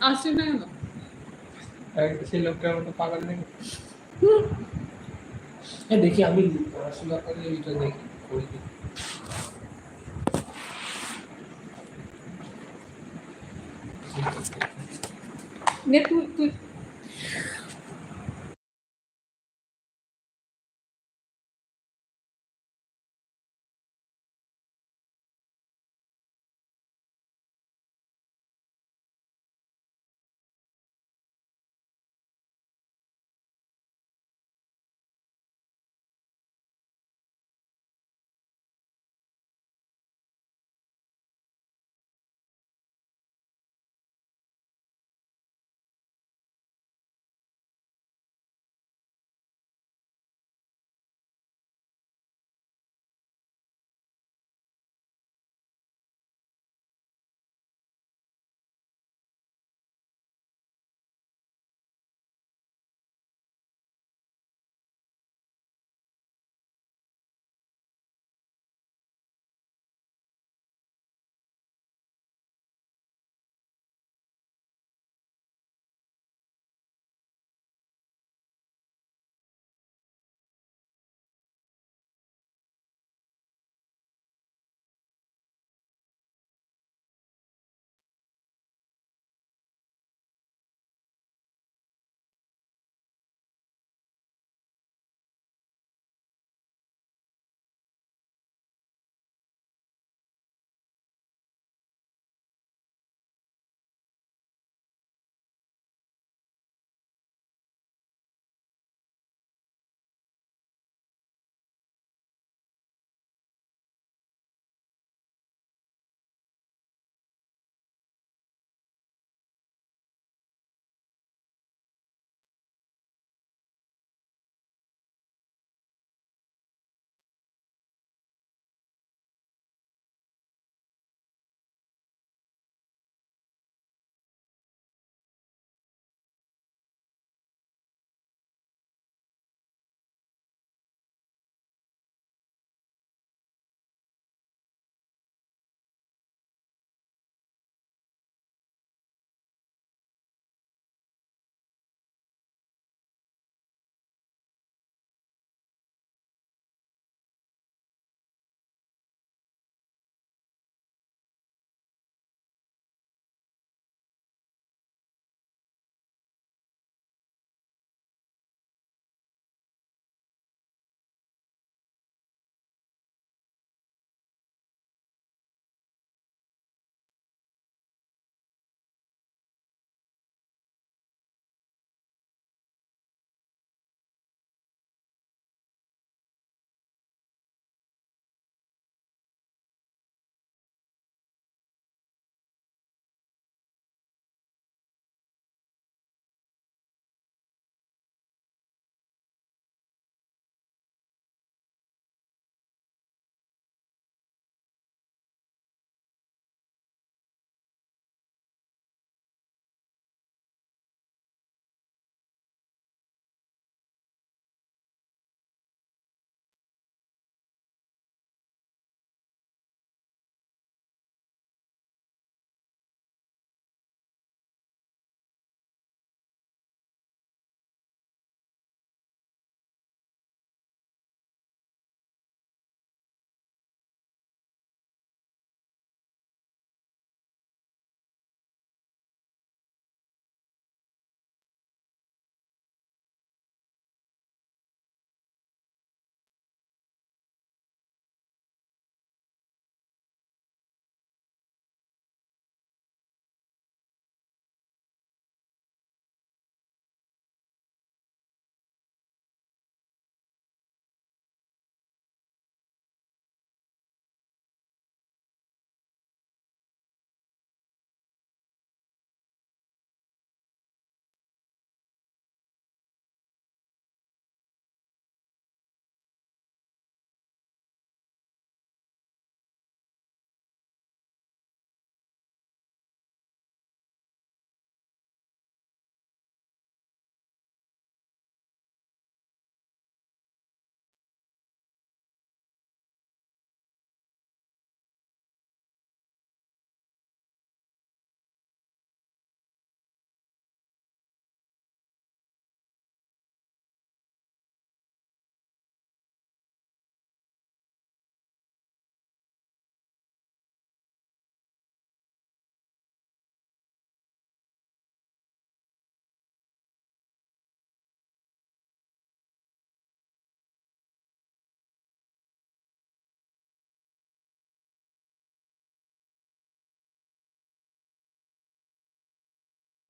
আসছে না কেন? সেই লোকটার মতো পাগল নাকি? দেখি আমি পড়াশোনা করে এটা দেখি করি কি। নে তুই তুই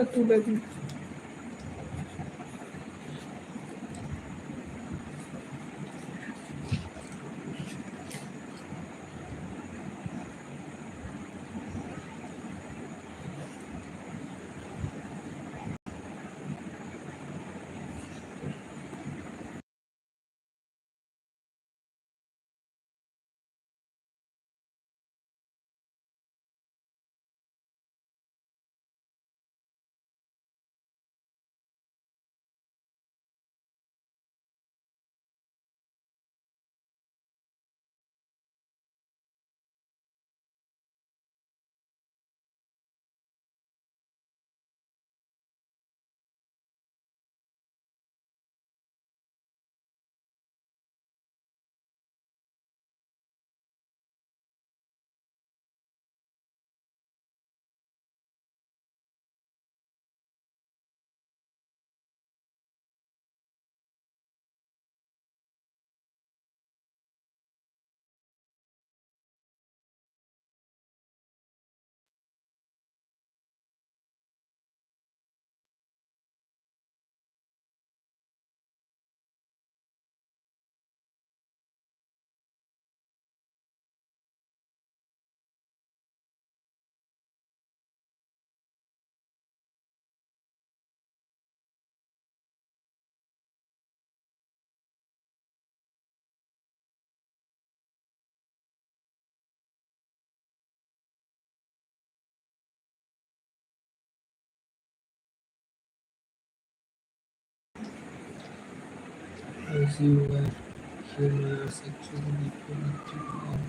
তুলে দিই। As you were here, sexually prolific and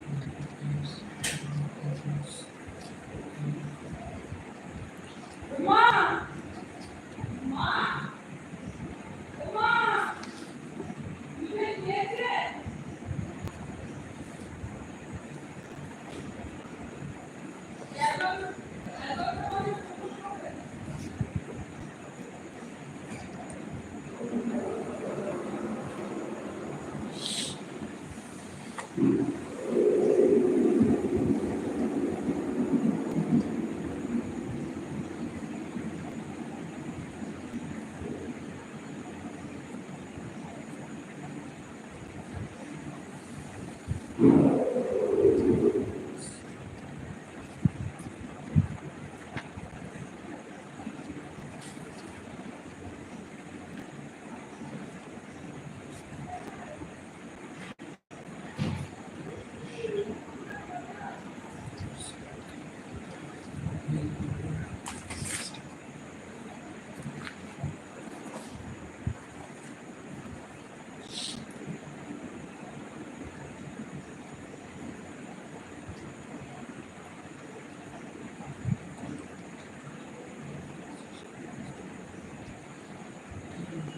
magnifies others.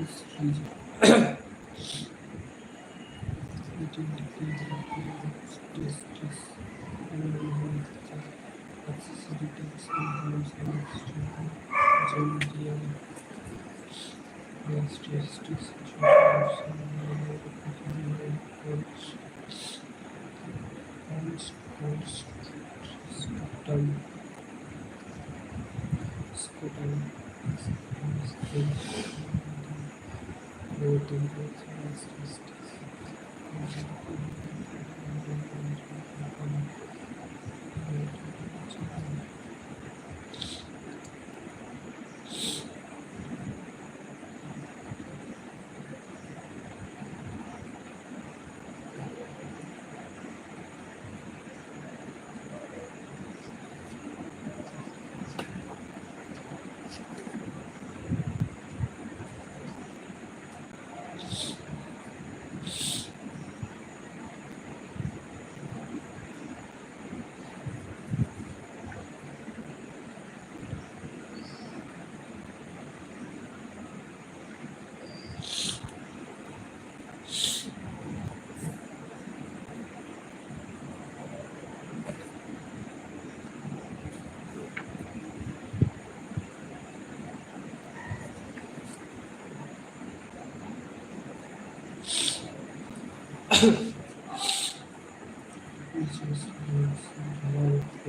This region, it indicates justice and accessibilities in homes and children. Yes, justice issues Scotland, Scotland, voting justice.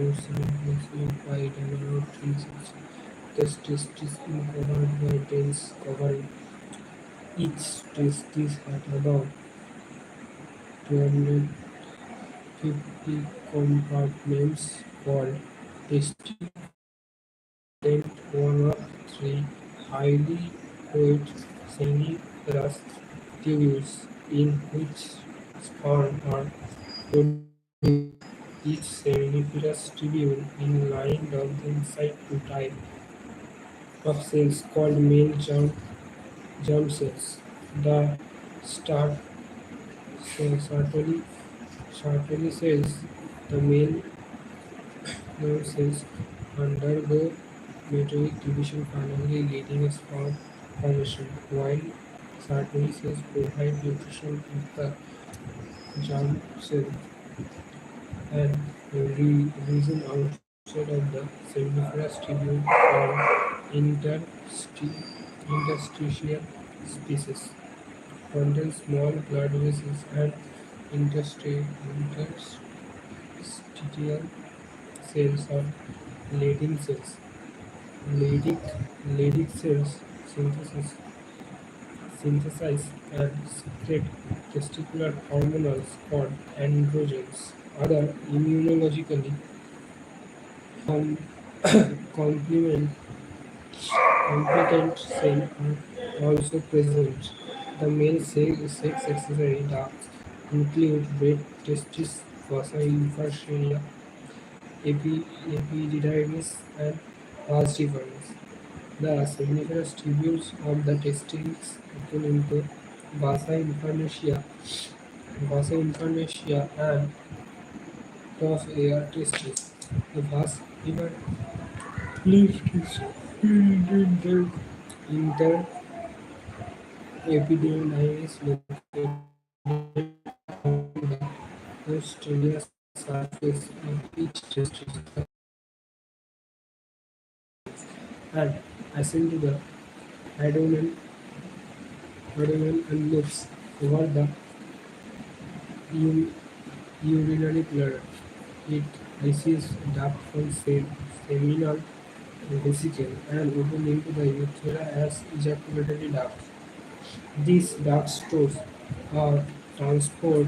Porcelain white and around 3 6. The testes is covered by dense covering. Each testis had about 250 compartments called testicles, and one of three highly coiled seminiferous tubules in which sperm are produced. Each seminiferous tubule is lined on the inside two types of cells called male germ cells. The start certainly cells, the male nerve cells undergo meiotic division finally leading to sperm formation, while Sertoli cells provide nutrition to the germ cell and region outside of the seminiferous tubule called interstitial spaces contain small blood vessels and interstitial cells or Leydig cells. Leydig cells synthesize and secrete testicular hormones called androgens. Other immunologically com- complement competent cells are also present. The male sex accessory ducts include red testis, fossa infertia, epididymis, and vas deferens. The seminiferous tubules of the testicles open into vasa infernatia and of air testis. The vas lift is inter epididymis located on the posterior surface of each testis and ascend to the abdomen, and loops over the u- urinary bladder. It receives duct from seminal vesicle and open into the urethra as ejaculatory ducts. These ducts stores or transport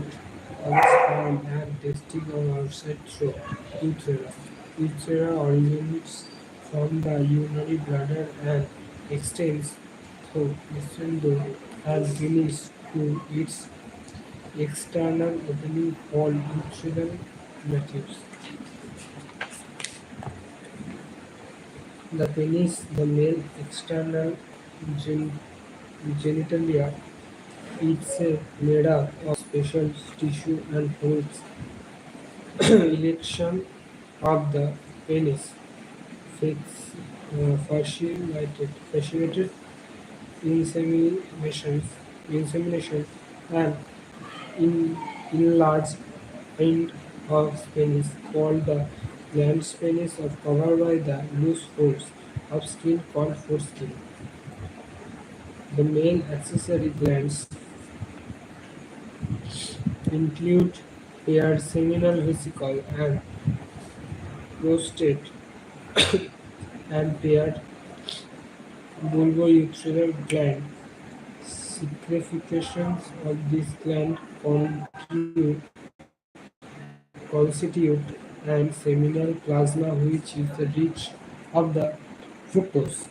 sperm and testicle outside through urethra. Urethra originates from the urinary bladder and extends through and finishes to its external opening called urethral meatus. The penis, the male external gen- genitalia, is made up of special tissue and holds election of the penis, fasciated insemination, insemination and in enlarged end of penis called the glans penis or covered by the loose folds of skin called foreskin. The male accessory glands include paired seminal vesicle and prostate and paired bulbourethral gland. Secretions of this gland constitute and seminal plasma which is rich of the fructose,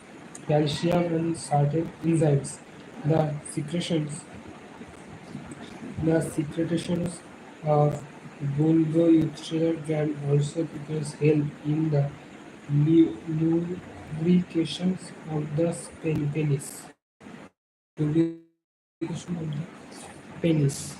calcium and certain enzymes. The secretions The secretions of bulbourethral gland also because help in the lubrication of the penis. Lubrication of the penis.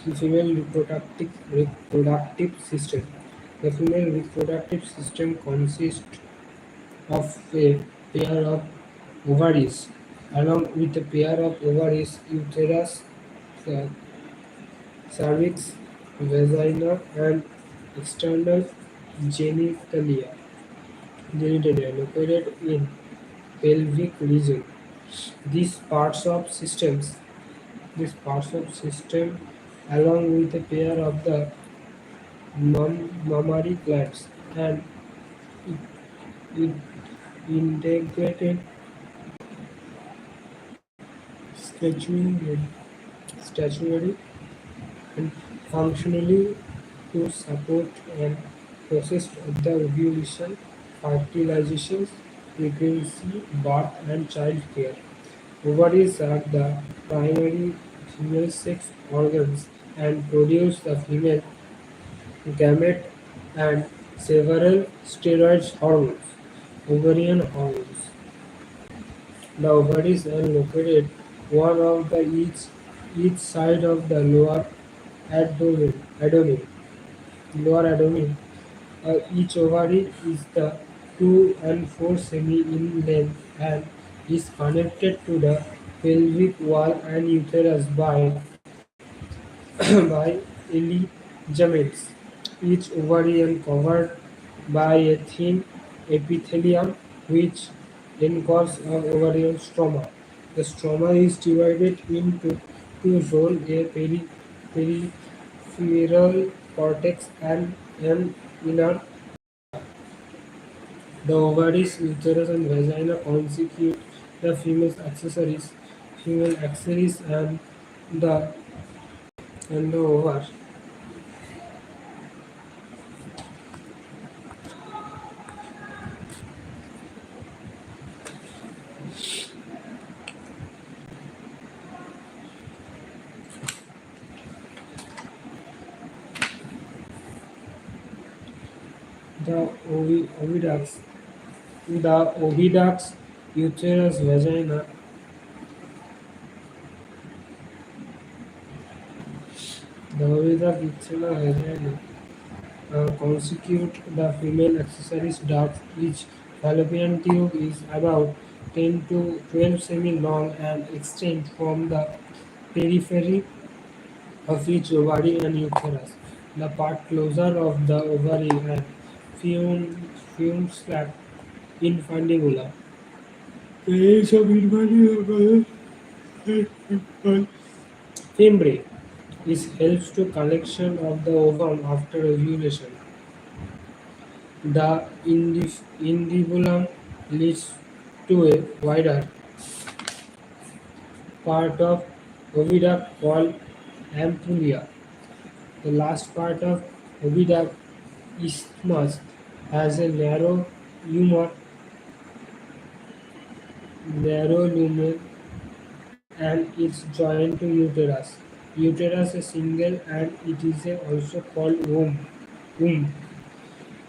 The female reproductive system. The female reproductive system consists of a pair of ovaries, along with a pair of ovaries, uterus, uh, cervix, vagina, and external genitalia, genitalia located in pelvic region. These parts of systems, these parts of system, along with a pair of the mammary glands and in- integrated statuary, statuary and functionally to support and process of the ovulation, fertilization, pregnancy, birth, and child care. Ovaries are the primary female sex organs and produce the female gamete and several steroid hormones. Ovarian hormones. The ovaries are located one of the each side of the abdomen, lower abdomen. Each ovary is the 2 and 4 semi in length and is connected to the pelvic wall and uterus by ligaments. Each ovary is covered by a thin epithelium which encores an ovarian stroma. The stroma is divided into two zones, a peripheral cortex and an inner. The ovaries, uterus and vagina constitute the female accessories the and the ovar. The oviducts, uterus, vagina. The oviduct, uterus, vagina constitute the female accessories ducts. Each fallopian tube is about 10 to 12 semi long and extend from the periphery of each ovary and uterus. The part closer of the ovary and fume slap infundibula. The age of infundibula fimbriae is helps to collection of the ovum after ovulation. The indibulum leads to a wider part of oviduct called ampulla. The last part of oviduct isthmus has a narrow lumen and it's joined to uterus. Uterus is single and it is also called womb.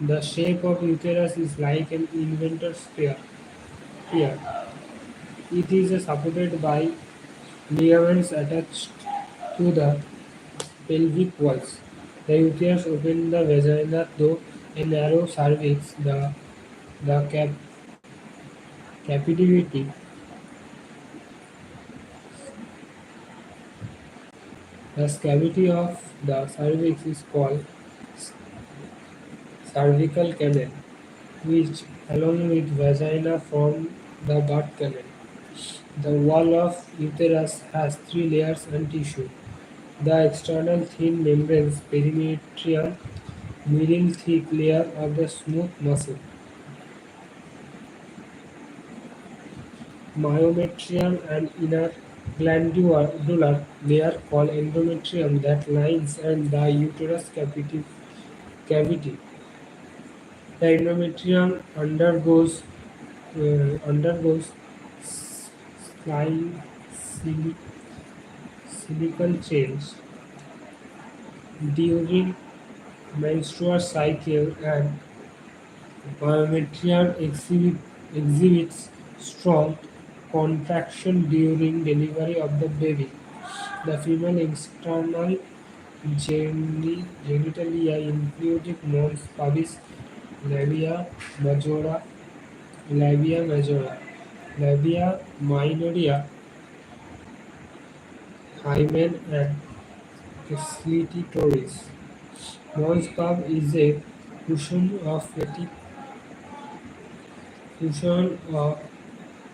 The shape of uterus is like an inverted sphere. It is supported by ligaments attached to the pelvic walls. The uterus opens the vagina through a narrow cervix. The cavity the cavity of the cervix is called cervical canal, which, along with vagina, form the birth canal. The wall of uterus has three layers and tissue. The external thin membranes, perimetrium, middle thick layer of the smooth muscle, myometrium, and inner glandular layer called endometrium that lines and the uterus cavity. The endometrium undergoes slight cyclical change during menstrual cycle and biometrium exhibits strong contraction during delivery of the baby. The female external genitalia include mons pubis, labia majora, labia minoria, hymen, and clitoris. Mons pub is a cushion of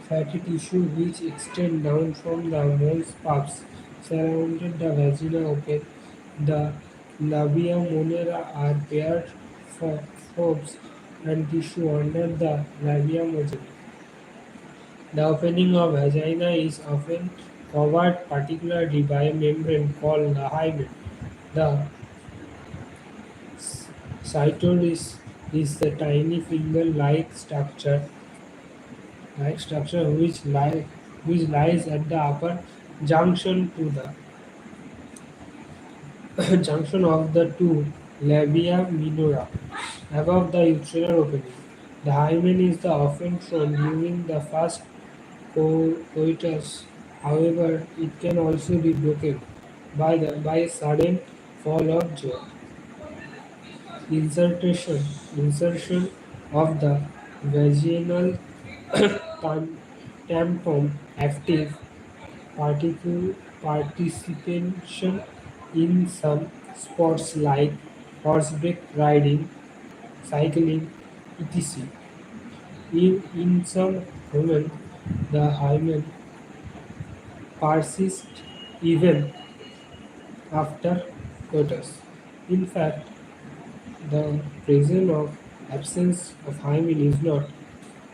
fatty tissue which extend down from the mons pubs surrounded the vagina open. The labia minora are paired folds and tissue under the labia majora. The opening of vagina is often covered particularly by a membrane called the hymen. The cytoris is the tiny finger-like structure which lies at the upper junction to the junction of the two labia minora above the uterine opening. The hymen is the often shown during the first coitus. However, it can also be broken by a sudden fall of jaw. Insertion of the vaginal tampon active participation in some sports like horseback riding, cycling, etc. In some women, the hymen persists even after coitus. In fact, the presence or absence of hymen is not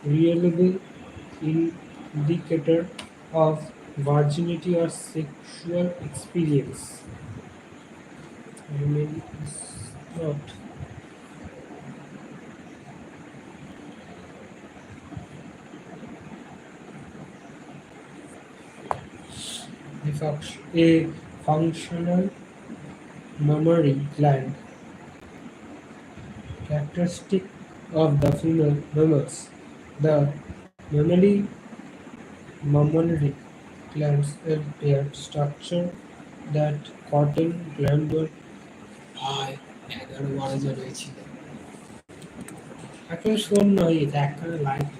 reliable indicator of virginity or sexual experience. Hymen is not a functional mammary gland characteristic of the female mammals. The mammary mammary glands are paired structure that contain glandular eye 11 12 হয়েছিল। এখন শোন নয় এটা একখানা light